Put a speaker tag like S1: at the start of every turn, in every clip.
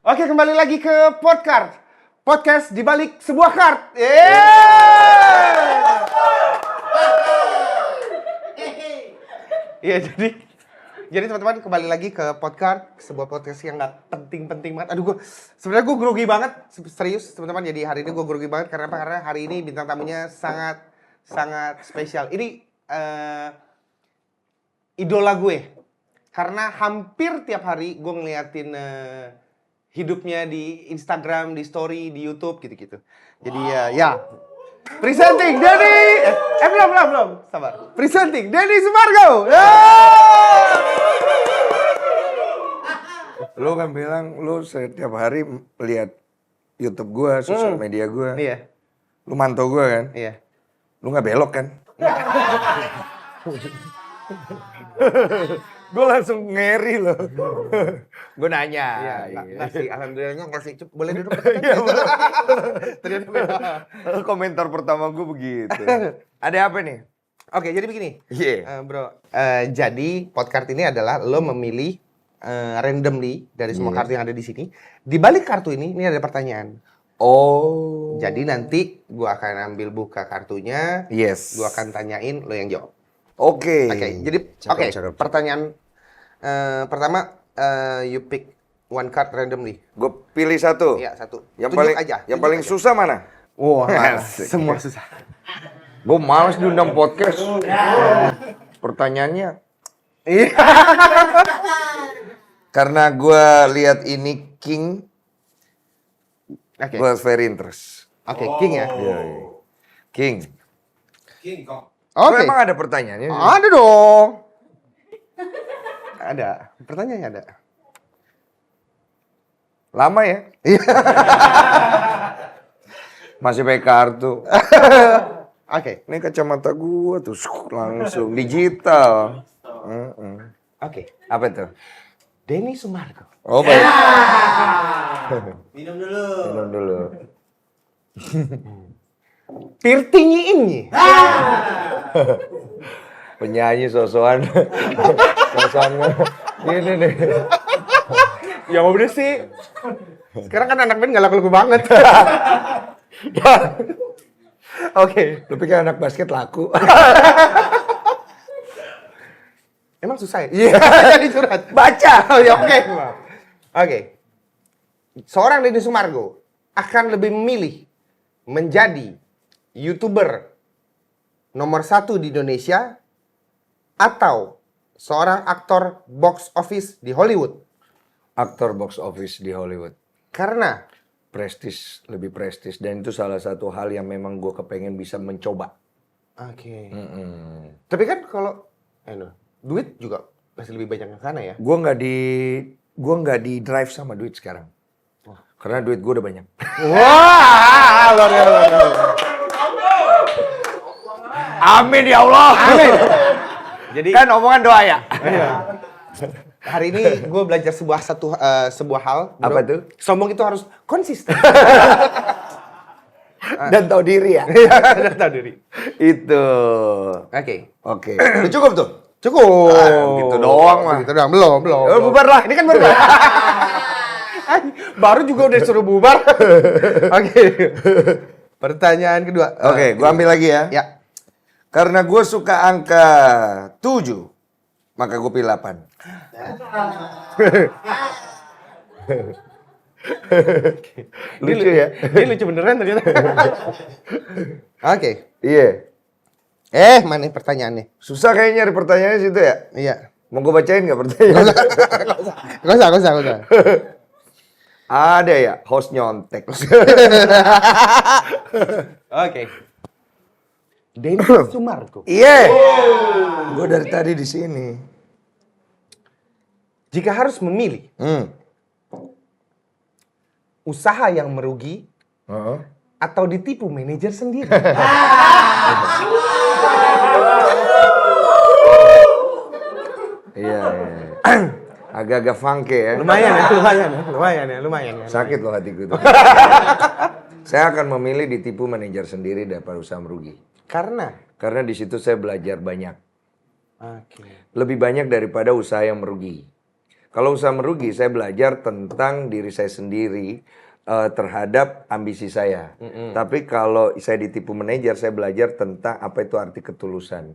S1: Oke, kembali lagi ke podcast di balik sebuah kart. Iya, jadi teman-teman kembali lagi ke sebuah podcast yang nggak penting-penting banget. Aduh, sebenarnya gue grogi banget, serius teman-teman. Jadi hari ini gue grogi banget karena apa? Karena hari ini bintang tamunya sangat spesial. Ini idola gue, karena hampir tiap hari gue ngeliatin hidupnya di Instagram, di story, di YouTube gitu-gitu. Jadi ya. Presenting Denny. Belum. Sabar. Presenting Denny Sumargo.
S2: Lu kan bilang lu setiap hari lihat YouTube gua, sosial media gua.
S1: Iya.
S2: Lu mantau gua kan?
S1: Iya.
S2: Lu nggak belok kan? Gue langsung ngeri loh. Gue nanya.
S1: Iya, enggak sih, alhamdulillahnya enggak sih. Boleh duduk? Ternyata beda.
S2: Komentar pertama gue begitu. Ada apa nih?
S1: Oke, jadi begini.
S2: Iya.
S1: Bro, jadi podcast ini adalah lo memilih randomly dari semua kartu yang ada di sini. Di balik kartu ini ada pertanyaan.
S2: Oh.
S1: Jadi nanti gua akan ambil buka kartunya.
S2: Yes.
S1: Gua akan tanyain, lo yang jawab.
S2: Oke.
S1: Jadi pertanyaan pertama, you pick one card randomly.
S2: Gue pilih satu.
S1: Iya, satu.
S2: Yang
S1: Tunjuk
S2: paling
S1: aja.
S2: Yang paling susah mana?
S1: Wah,
S2: Asik.
S1: semua susah.
S2: Gue males diundang podcast. Pertanyaannya.
S1: Iya.
S2: Karena gue lihat ini King,
S1: Oke.
S2: gue very interest.
S1: Oke, King ya.
S2: Iya. King.
S1: Oke.
S2: Emang ada pertanyaannya?
S1: Ada dong. Ada. Pertanyaannya ada.
S2: Lama ya?
S1: Iya.
S2: Masih pakai kartu.
S1: Oke.
S2: Ini kacamata gua tuh langsung digital.
S1: Oke.
S2: Apa itu?
S1: Denny Sumargo.
S2: Oh baik.
S3: Minum dulu.
S2: Minum dulu.
S1: Tirtinyi ini.
S2: Penyanyi sosokan. Sosokan. Ini nih.
S1: Ya mau bener sih. Sekarang kan anak band gak laku-laku banget. Oke.
S2: Lu pikir anak basket laku?
S1: Emang susah ya? Iya. Jadi curhat. Baca. Oh, ya oke. Oke. Seorang Denny Sumargo akan lebih memilih menjadi YouTuber nomor 1 di Indonesia atau seorang aktor box office di Hollywood.
S2: Aktor box office di Hollywood.
S1: Karena
S2: Prestis, lebih prestis. Dan itu salah satu hal yang memang gue kepengen bisa mencoba.
S1: Oke. Tapi kan kalau duit juga masih lebih banyak ke sana ya.
S2: Gue nggak di drive sama duit sekarang. Karena duit gue udah banyak.
S1: Wah, luar biasa.
S2: Amin ya Allah.
S1: Amin. Jadi
S2: Kan omongan doa ya.
S1: hari ini gue belajar sebuah hal. Bro.
S2: Apa tuh?
S1: Sombong itu harus konsisten.
S2: Dan tahu diri ya.
S1: Dan tahu diri.
S2: Itu.
S1: Oke.
S2: Oke. Udah cukup tuh.
S1: Cukup.
S2: Gitu doang mah.
S1: Gitu doang. Belum.
S2: Bubar lah.
S1: Ini kan baru. Baru juga udah suruh bubar. Oke. Pertanyaan kedua.
S2: Oke, gua ambil lagi ya.
S1: Ya.
S2: Karena gue suka angka 7, maka gue pilih 8. Lucu ya?
S1: Ini lucu beneran ternyata. Oke.
S2: Iya.
S1: Mana pertanyaannya?
S2: Susah kayaknya nyari pertanyaannya situ ya?
S1: Iya.
S2: Mau gue bacain nggak pertanyaannya?
S1: Gak usah.
S2: Ada ya, host nyontek.
S1: Oke. Denny Sumargo.
S2: Iya. Gue dari tadi di sini.
S1: Jika harus memilih usaha yang merugi atau ditipu manajer sendiri.
S2: Iya. Agak-agak funky ya.
S1: Lumayan ya.
S2: Sakit loh hatiku tuh. Saya akan memilih ditipu manajer sendiri daripada usaha merugi. Karena di situ saya belajar banyak.
S1: Oke.
S2: Lebih banyak daripada usaha yang merugi. Kalau usaha merugi, saya belajar tentang diri saya sendiri terhadap ambisi saya. Tapi kalau saya ditipu manajer, saya belajar tentang apa itu arti ketulusan.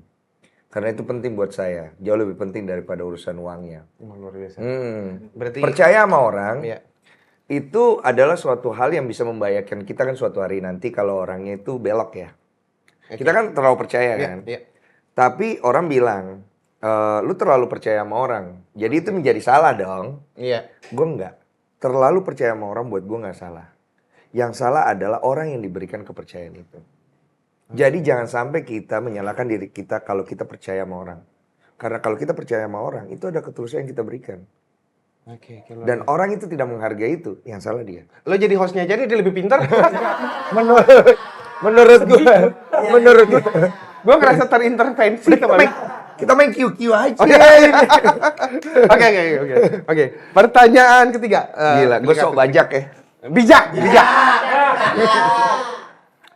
S2: Karena itu penting buat saya, jauh lebih penting daripada urusan uangnya.
S1: Luar biasa.
S2: Berarti percaya sama orang, itu adalah suatu hal yang bisa membahayakan kita kan suatu hari nanti kalau orangnya itu belok ya. Kita kan terlalu percaya kan. Tapi orang bilang, lu terlalu percaya sama orang. Jadi itu menjadi salah dong. Gue enggak. Terlalu percaya sama orang buat gue nggak salah. Yang salah adalah orang yang diberikan kepercayaan itu. Jadi jangan sampai kita menyalahkan diri kita kalau kita percaya sama orang. Karena kalau kita percaya sama orang, itu ada ketulusan yang kita berikan. Dan orang itu tidak menghargai itu, yang salah dia.
S1: Lo jadi hostnya jadi dia lebih pintar.
S2: Menurut gue.
S1: Gue ngerasa terintervensi kemarin.
S2: Kita main QQ aja.
S1: Oke. Pertanyaan ketiga.
S2: Gila, gue sok bajak ya.
S1: Bijak.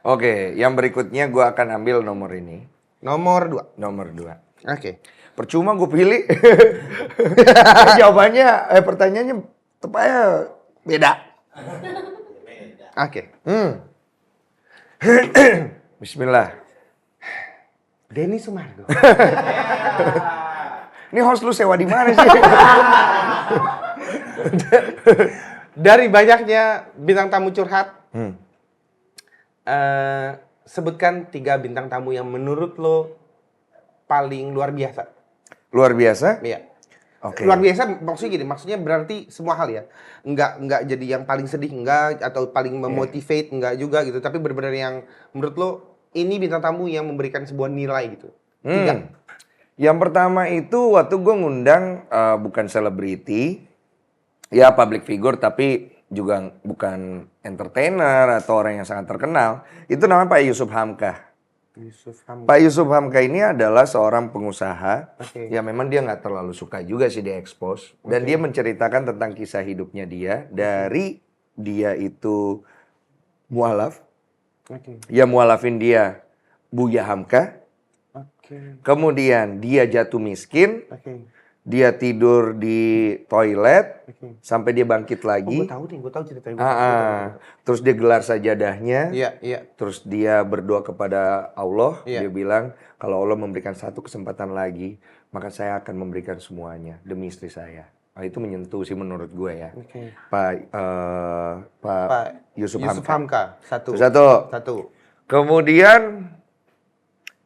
S2: Oke, yang berikutnya gue akan ambil nomor ini.
S1: Nomor 2.
S2: Nomor 2.
S1: Oke.
S2: Percuma gue pilih. Jawabannya, pertanyaannya tepatnya beda.
S1: Oke.
S2: Bismillah.
S1: Denny Sumargo.
S2: Ini host lu sewa di mana sih?
S1: Dari banyaknya bintang tamu curhat, sebutkan 3 bintang tamu yang menurut lo paling luar biasa.
S2: Luar biasa?
S1: Iya.
S2: Oke.
S1: Luar biasa maksudnya gini, maksudnya berarti semua hal ya. Enggak jadi yang paling sedih enggak atau paling memotivate enggak juga gitu, tapi benar-benar yang menurut lo ini bintang tamu yang memberikan sebuah nilai gitu. 3.
S2: Yang pertama itu waktu gue ngundang bukan selebriti, ya public figure tapi juga bukan entertainer atau orang yang sangat terkenal. Itu namanya Pak Yusuf Hamka. Pak Yusuf Hamka ini adalah seorang pengusaha yang memang dia nggak terlalu suka juga sih diekspos. Dan dia menceritakan tentang kisah hidupnya dia dari dia itu mualaf. Ya mualafin dia Buya Hamka. Kemudian dia jatuh miskin. Dia tidur di toilet sampai dia bangkit lagi.
S1: Gue tahu ceritanya.
S2: Terus dia gelar sajadahnya.
S1: Iya.
S2: Terus dia berdoa kepada Allah. Dia bilang kalau Allah memberikan satu kesempatan lagi, maka saya akan memberikan semuanya demi istri saya. Nah, itu menyentuh sih menurut gue ya. Pak Yusuf Hamka.
S1: Satu.
S2: Kemudian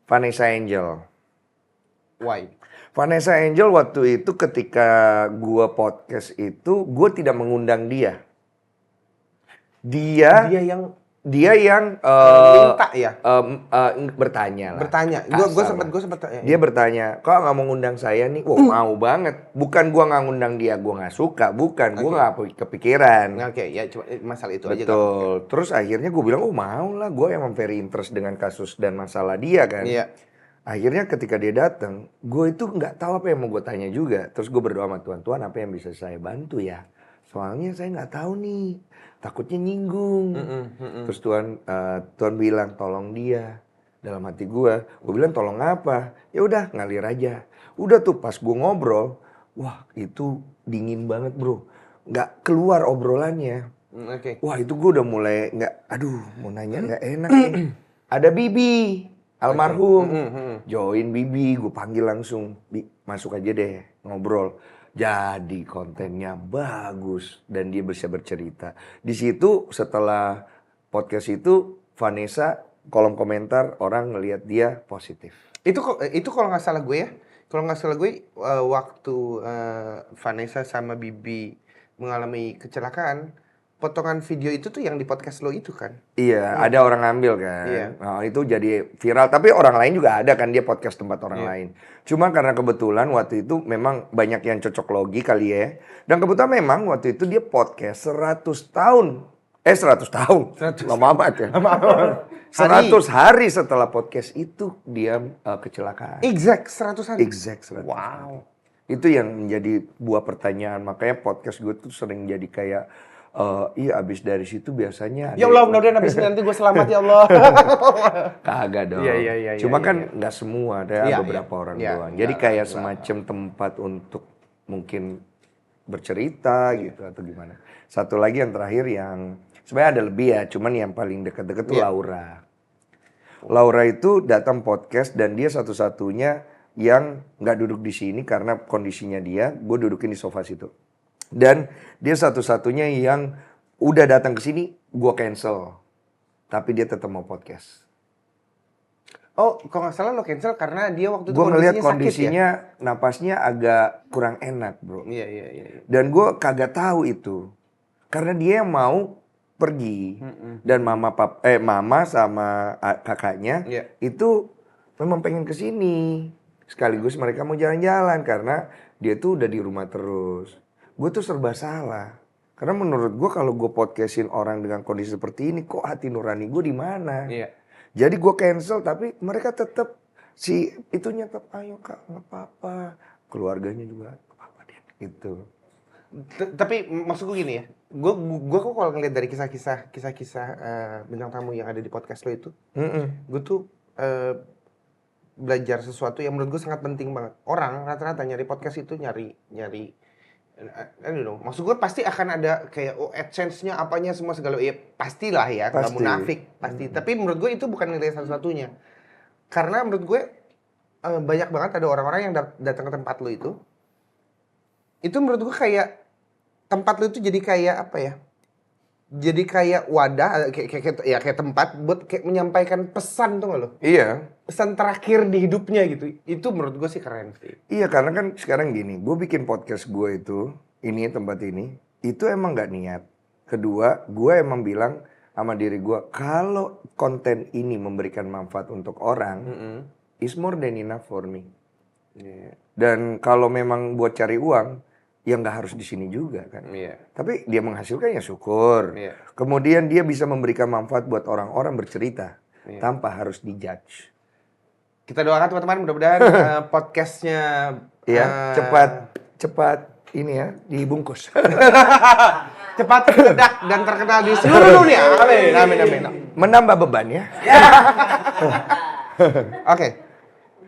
S2: Vanessa Angel.
S1: Why?
S2: Vanessa Angel waktu itu ketika gua podcast itu, gua tidak mengundang dia. Dia yang
S1: minta ya?
S2: Bertanya lah.
S1: Gue sempat.
S2: Dia bertanya, kok nggak mau ngundang saya nih? Wah mau banget. Bukan gua nggak ngundang dia, gua nggak suka. Bukan, gua nggak kepikiran.
S1: Ya cuma masalah itu aja.
S2: Betul. Terus akhirnya gue bilang, mau lah. Gue emang very interest dengan kasus dan masalah dia kan.
S1: Iya.
S2: Akhirnya ketika dia datang, gue itu nggak tahu apa yang mau gue tanya juga. Terus gue berdoa sama Tuhan, apa yang bisa saya bantu ya? Soalnya saya nggak tahu nih, takutnya nyinggung. Terus Tuhan bilang tolong dia. Dalam hati gue bilang tolong apa? Ya udah ngalir aja. Udah tuh pas gue ngobrol, wah itu dingin banget bro, nggak keluar obrolannya. Wah itu gue udah mulai mau nanya nggak enak nih. Ada Bibi. Almarhum, join Bibi, gue panggil langsung, masuk aja deh ngobrol. Jadi kontennya bagus dan dia bisa bercerita. Di situ setelah podcast itu Vanessa kolom komentar orang ngelihat dia positif.
S1: Itu kalau nggak salah gue ya, waktu Vanessa sama Bibi mengalami kecelakaan. Potongan video itu tuh yang di podcast lo itu kan?
S2: Iya, ada orang ngambil kan. Nah, itu jadi viral. Tapi orang lain juga ada kan, dia podcast tempat orang lain. Cuma karena kebetulan waktu itu memang banyak yang cocok logi kali ya. Dan kebetulan memang waktu itu dia podcast 100 tahun. 100 tahun. Lama amat ya. 100 hari setelah podcast itu dia kecelakaan.
S1: Exact 100 hari?
S2: Exact 100
S1: wow.
S2: hari. Itu yang menjadi buah pertanyaan. Makanya podcast gue tuh sering jadi kayak iya abis dari situ biasanya
S1: ya Allah mudah-mudahan abis nanti gue selamat ya Allah.
S2: Kagak dong. Cuma kan nggak semua, ada beberapa orang doang. Jadi kayak semacam tempat untuk mungkin bercerita gitu atau gimana. Satu lagi yang terakhir yang sebenarnya ada lebih ya, cuman yang paling dekat-dekat tuh Laura. Laura itu datang podcast dan dia satu-satunya yang nggak duduk di sini karena kondisinya dia, gue dudukin di sofa situ. Dan dia satu-satunya yang udah datang ke sini, gue cancel. Tapi dia tetap mau podcast.
S1: Oh, kalau nggak salah lo cancel karena dia waktu itu
S2: Gue ngeliat
S1: kondisinya
S2: kondisinya, napasnya agak kurang enak bro.
S1: Iya.
S2: Dan gue kagak tahu itu. Karena dia yang mau pergi. Dan mama sama kakaknya itu memang pengen kesini. Sekaligus mereka mau jalan-jalan karena dia tuh udah di rumah terus. Gue tuh serba salah. Karena menurut gue kalau gue podcastin orang dengan kondisi seperti ini, kok hati nurani gue di mana?
S1: Iya.
S2: Jadi gue cancel tapi mereka tetap si itunya tetap ayo kak nggak apa-apa, keluarganya juga nggak apa-apa deh gitu.
S1: Tapi maksud gue gini ya, gue kok kalau ngeliat dari kisah-kisah bintang tamu yang ada di podcast lo itu, gue tuh belajar sesuatu yang menurut gue sangat penting banget. Orang rata-rata nyari podcast itu nyari I don't know. Maksud gue pasti akan ada kayak AdSense-nya apanya semua segala pastilah ya, nggak munafik pasti. Tapi menurut gue itu bukan nilai satu-satunya. Karena menurut gue banyak banget ada orang-orang yang datang ke tempat lo itu. Itu menurut gue kayak tempat lo itu jadi kayak apa ya? Jadi kayak wadah, kayak tempat buat kayak menyampaikan pesan tuh nggak lo?
S2: Iya.
S1: Pesan terakhir di hidupnya gitu. Itu menurut gue sih keren sih.
S2: Iya karena kan sekarang gini, gue bikin podcast gue itu, tempat ini, itu emang nggak niat. Kedua, gue emang bilang sama diri gue, kalau konten ini memberikan manfaat untuk orang, is more than enough for me. Dan kalau memang buat cari uang, ya nggak harus di sini juga kan. Tapi dia menghasilkan ya syukur. Kemudian dia bisa memberikan manfaat buat orang-orang bercerita tanpa harus dijudge.
S1: Kita doakan teman-teman mudah-mudahan podcastnya
S2: cepat ini ya dibungkus.
S1: Cepat terledak dan terkenal di seluruh dunia. Amin.
S2: Menambah beban ya.
S1: Oke.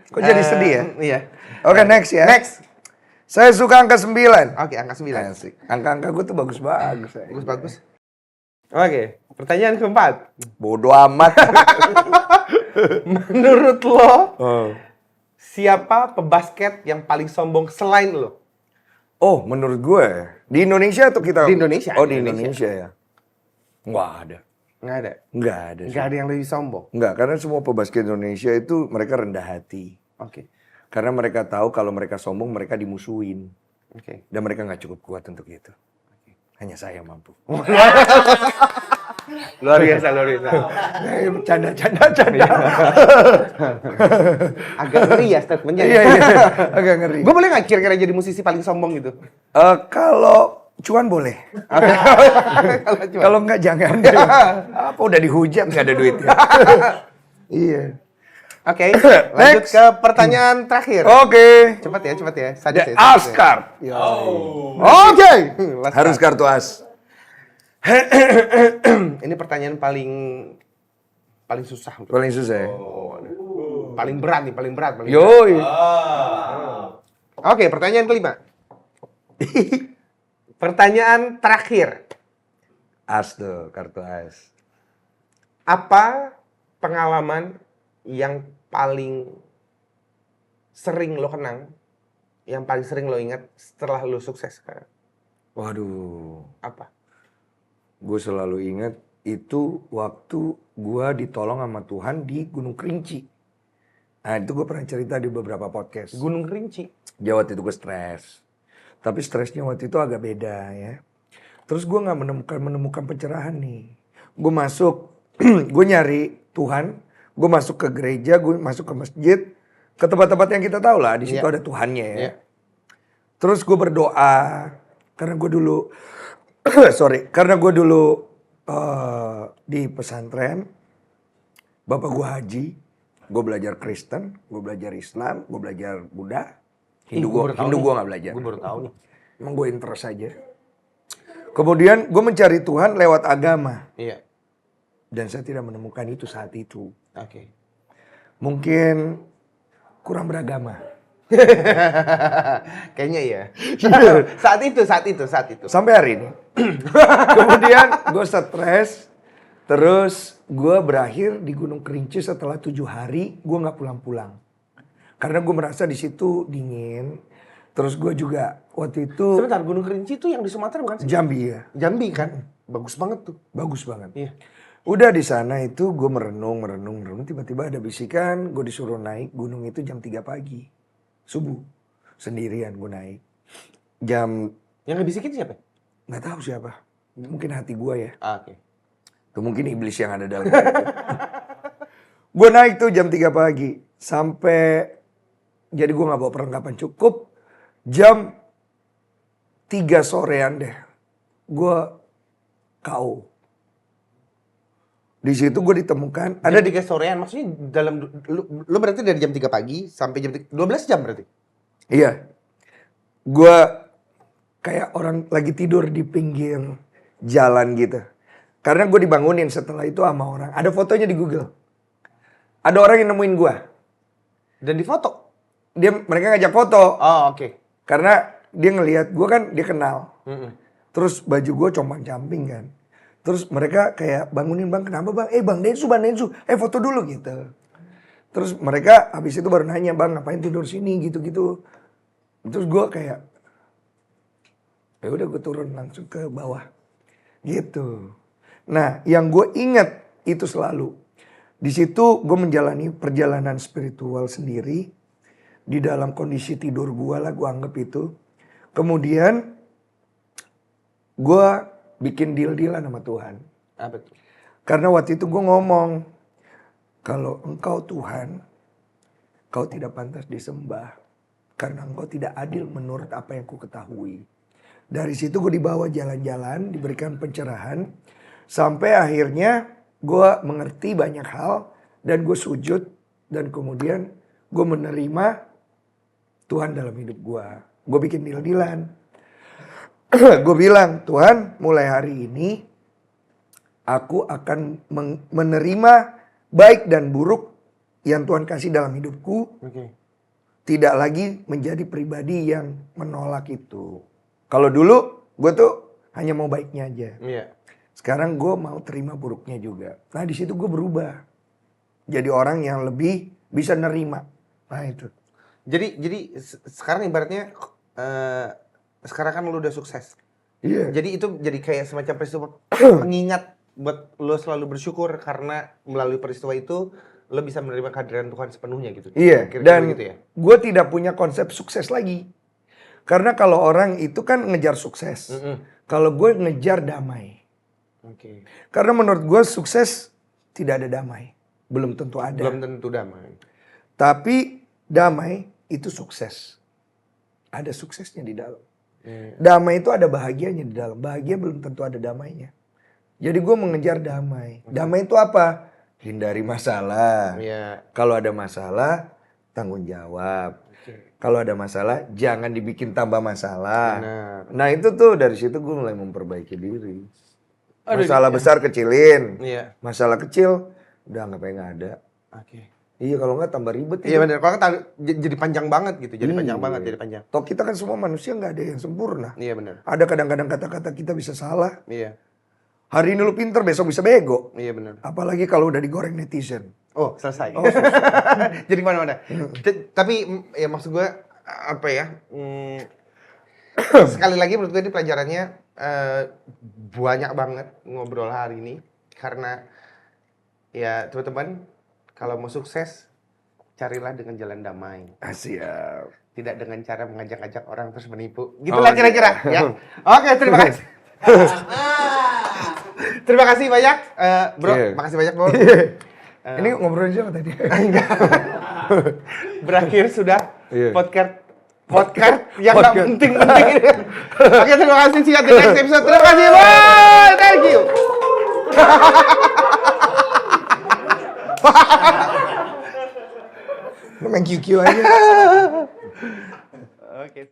S2: Kok jadi sedih ya?
S1: Iya.
S2: Oke, next ya.
S1: Next.
S2: Saya suka angka 9.
S1: Oke, angka 9.
S2: Asik. Angka-angka gue tuh bagus-bagus.
S1: Bagus. Oke, pertanyaan keempat.
S2: Bodoh amat.
S1: Menurut lo, siapa pebasket yang paling sombong selain lo?
S2: Oh, menurut gue di Indonesia atau kita?
S1: Di Indonesia.
S2: Oh, di Indonesia ya. Nggak ada.
S1: Nggak ada yang lebih sombong.
S2: Nggak, karena semua pebasket Indonesia itu mereka rendah hati.
S1: Oke.
S2: Karena mereka tahu kalau mereka sombong mereka dimusuhin.
S1: Oke.
S2: Dan mereka nggak cukup kuat untuk itu. Hanya saya yang mampu.
S1: Luar biasa.
S2: Canda.
S1: Agak ngeri ya statementnya.
S2: Iya, agak ngeri.
S1: Gue boleh nggak kira-kira jadi musisi paling sombong gitu?
S2: Kalau cuan boleh. Kalau nggak jangan. Apa udah dihujat nggak ada duitnya. Iya.
S1: Oke, lanjut ke pertanyaan terakhir.
S2: Oke.
S1: Cepat ya.
S2: The Oscar.
S1: Oke.
S2: Harus kartu as.
S1: Ini pertanyaan paling susah.
S2: Paling susah ya?
S1: Paling berat.
S2: Yoi.
S1: Oke, pertanyaan kelima. Pertanyaan terakhir.
S2: As tuh, kartu as.
S1: Apa pengalaman yang paling sering lo kenang, yang paling sering lo ingat setelah lo sukses sekarang?
S2: Waduh.
S1: Apa?
S2: Gue selalu ingat itu waktu gue ditolong sama Tuhan di Gunung Kerinci. Nah itu gue pernah cerita di beberapa podcast.
S1: Gunung Kerinci?
S2: Ya waktu itu gue stres. Tapi stresnya waktu itu agak beda ya. Terus gue gak menemukan pencerahan nih. Gue masuk, gue nyari Tuhan. Gue masuk ke gereja, gue masuk ke masjid. Ke tempat-tempat yang kita tahu lah, di situ ada Tuhannya ya. Terus gue berdoa. Karena gue dulu, karena gue dulu di pesantren. Bapak gue haji. Gue belajar Kristen, gue belajar Islam, gue belajar Buddha. Hindu gue gak belajar.
S1: Gue baru tahu nih.
S2: Emang gue interest aja. Kemudian gue mencari Tuhan lewat agama.
S1: Iya.
S2: Dan saya tidak menemukan itu saat itu.
S1: Oke.
S2: Mungkin kurang beragama.
S1: Kayaknya iya. saat itu.
S2: Sampai hari ini. Kemudian gue stres. Terus gue berakhir di Gunung Kerinci setelah 7 hari gue nggak pulang-pulang. Karena gue merasa di situ dingin. Terus gue juga waktu itu...
S1: Sebentar, Gunung Kerinci itu yang di Sumatera bukan sih?
S2: Jambi ya.
S1: Jambi kan? Bagus banget tuh.
S2: Bagus banget.
S1: Iya.
S2: Udah di sana itu gue merenung. Tiba-tiba ada bisikan gue disuruh naik gunung itu jam 3 pagi. Subuh. Sendirian gue naik.
S1: Yang ngebisikin siapa?
S2: Nggak tahu siapa. Mungkin hati gue ya.
S1: Oke.
S2: Itu mungkin iblis yang ada dalam itu. Gue naik tuh jam 3 pagi. Sampai... Jadi gue gak bawa perlengkapan cukup. Jam 3 sorean deh. Gue KO. Di situ gue ditemukan.
S1: Ada 3 sorean, maksudnya dalam... Lu berarti dari jam 3 pagi sampai jam 12 jam berarti?
S2: Iya. Gue kayak orang lagi tidur di pinggir jalan gitu. Karena gue dibangunin setelah itu sama orang. Ada fotonya di Google. Ada orang yang nemuin gue.
S1: Dan di foto?
S2: Mereka ngajak foto.
S1: Oh, oke.
S2: Karena dia ngelihat gue kan, dia kenal. Terus baju gue compang-camping kan. Terus mereka kayak bangunin, bang kenapa bang? Bang Densu, foto dulu gitu. Terus mereka habis itu baru nanya, bang ngapain tidur sini gitu-gitu. Terus gue kayak, ya udah gue turun langsung ke bawah. Gitu. Nah, yang gue ingat itu selalu. Di situ gue menjalani perjalanan spiritual sendiri. Di dalam kondisi tidur gue lah, gue anggap itu. Kemudian gue bikin deal-dealan sama Tuhan.
S1: Apa tuh?
S2: Karena waktu itu gue ngomong, kalau engkau Tuhan, kau tidak pantas disembah. Karena engkau tidak adil menurut apa yang ku ketahui. Dari situ gue dibawa jalan-jalan, diberikan pencerahan. Sampai akhirnya gue mengerti banyak hal. Dan gue sujud. Dan kemudian gue menerima Tuhan dalam hidup gue. Gue bikin deal-dealan. Gue bilang, Tuhan mulai hari ini aku akan menerima baik dan buruk yang Tuhan kasih dalam hidupku.
S1: Okay.
S2: Tidak lagi menjadi pribadi yang menolak itu. Kalau dulu gue tuh hanya mau baiknya aja.
S1: Yeah.
S2: Sekarang gue mau terima buruknya juga. Nah di situ gue berubah. Jadi orang yang lebih bisa nerima. Nah itu.
S1: Jadi sekarang ibaratnya sekarang kan lu udah sukses.
S2: Iya.
S1: Jadi itu jadi kayak semacam peristiwa pengingat buat lo selalu bersyukur karena melalui peristiwa itu lo bisa menerima kehadiran Tuhan sepenuhnya gitu.
S2: Iya.
S1: Kira-kira
S2: Dan
S1: gitu ya?
S2: gue tidak punya konsep sukses lagi. Karena kalau orang itu kan ngejar sukses. Kalau gue ngejar damai.
S1: Oke.
S2: Karena menurut gue sukses tidak ada damai. Belum tentu ada.
S1: Belum tentu damai.
S2: Tapi damai itu sukses. Ada suksesnya di dalam. Damai itu ada bahagianya di dalam. Bahagia belum tentu ada damainya. Jadi gue mengejar damai. Damai itu apa? Hindari masalah.
S1: Iya.
S2: Kalau ada masalah, tanggung jawab. Kalau ada masalah, jangan dibikin tambah masalah.
S1: Benar.
S2: Nah itu tuh dari situ gue mulai memperbaiki diri.
S1: Aduh,
S2: Masalah besar kecilin.
S1: Iya.
S2: Masalah kecil, udah nggak pengen nggak ada.
S1: Oke.
S2: Iya kalau nggak tambah ribet.
S1: Iya benar. Kalau kan jadi panjang banget gitu. Jadi panjang banget, jadi panjang.
S2: Toh kita kan semua manusia nggak ada yang sempurna.
S1: Iya benar.
S2: Ada kadang-kadang kata-kata kita bisa salah.
S1: Iya.
S2: Hari ini lu pinter, besok bisa bego.
S1: Iya benar.
S2: Apalagi kalau udah digoreng netizen.
S1: Oh selesai.
S2: Oh, selesai.
S1: Jadi mana-mana. Tapi ya maksud gue apa ya? Sekali lagi menurut gue ini pelajarannya banyak banget ngobrol hari ini karena ya teman-teman kalau mau sukses carilah dengan jalan damai.
S2: Siap.
S1: Tidak dengan cara mengajak-ajak orang terus menipu. Gitulah kira-kira ya. Oke, terima kasih. Terima kasih banyak, bro.
S2: Yeah.
S1: Makasih banyak, bro.
S2: Ini ngobrolin siapa tadi?
S1: Enggak. Berakhir sudah
S2: Yeah.
S1: podcast yang nggak penting-penting ini. Oke, terima kasih. See you at the next episode. Terima kasih, bye. Thank you.
S2: Lu main QQ aja.